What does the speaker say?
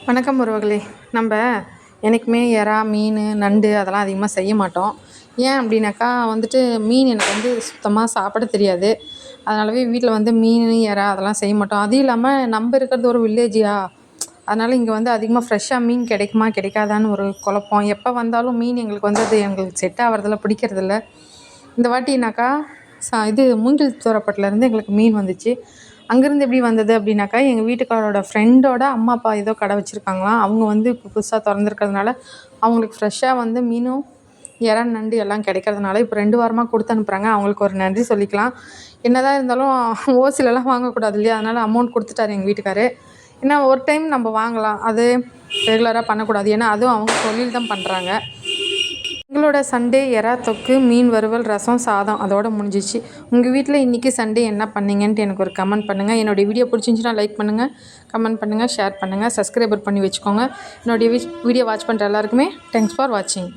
வணக்கம் உறவுகளே. நம்ம என்றைக்குமே எறா, மீன், நண்டு அதெல்லாம் அதிகமாக செய்ய மாட்டோம். ஏன் அப்படின்னாக்கா மீன் எனக்கு சுத்தமாக சாப்பிட தெரியாது. அதனாலவே வீட்டில் மீன், எறா அதெல்லாம் செய்ய மாட்டோம். அதுவும் இல்லாமல் நம்ம இருக்கிறது ஒரு வில்லேஜியா, அதனால் இங்கே அதிகமாக ஃப்ரெஷ்ஷாக மீன் கிடைக்குமா கிடைக்காதான்னு ஒரு குழப்பம். எப்போ வந்தாலும் மீன் எங்களுக்கு அது எங்களுக்கு செட் ஆகிறதில்ல, பிடிக்கிறதில்ல. இந்த வாட்டினாக்கா இது மூங்கில் தோரப்பட்டிலேருந்து எங்களுக்கு மீன் வந்துச்சு. அங்கேருந்து எப்படி வந்தது அப்படின்னாக்கா, எங்கள் வீட்டுக்காரோட ஃப்ரெண்டோட அம்மா அப்பா ஏதோ கடை வச்சுருக்காங்களாம். அவங்க இப்போ புதுசாக திறந்துருக்கிறதுனால அவங்களுக்கு ஃப்ரெஷ்ஷாக மீனும், எறா, நண்டு எல்லாம் கிடைக்கிறதுனால இப்போ 2 வாரமாக கொடுத்து அனுப்புகிறாங்க. அவங்களுக்கு ஒரு நன்றி சொல்லிக்கலாம். என்னதான் இருந்தாலும் ஓசிலெலாம் வாங்கக்கூடாது இல்லையா? அதனால் அமௌண்ட் கொடுத்துட்டாரு எங்கள் வீட்டுக்காரு. ஏன்னா ஒரு டைம் நம்ம வாங்கலாம், அது ரெகுலராக பண்ணக்கூடாது. ஏன்னா அதுவும் அவங்க தொழில் தான் பண்ணுறாங்க. எங்களோட சண்டே எறா தொக்கு, மீன் வறுவல், ரசம், சாதம் அதோட முடிஞ்சிச்சு. உங்கள் வீட்டில் இன்றைக்கி சண்டே என்ன பண்ணீங்கன்ட்டு எனக்கு ஒரு கமெண்ட் பண்ணுங்கள். என்னுடைய வீடியோ பிடிச்சிருந்துச்சுன்னா லைக் பண்ணுங்கள், கமெண்ட் பண்ணுங்கள், ஷேர் பண்ணுங்கள், சப்ஸ்கிரைபர் பண்ணி வச்சுக்கோங்க. என்னுடைய வீடியோ வாட்ச் பண்ணுற எல்லாருக்குமே தேங்க்ஸ் ஃபார் வாட்சிங்.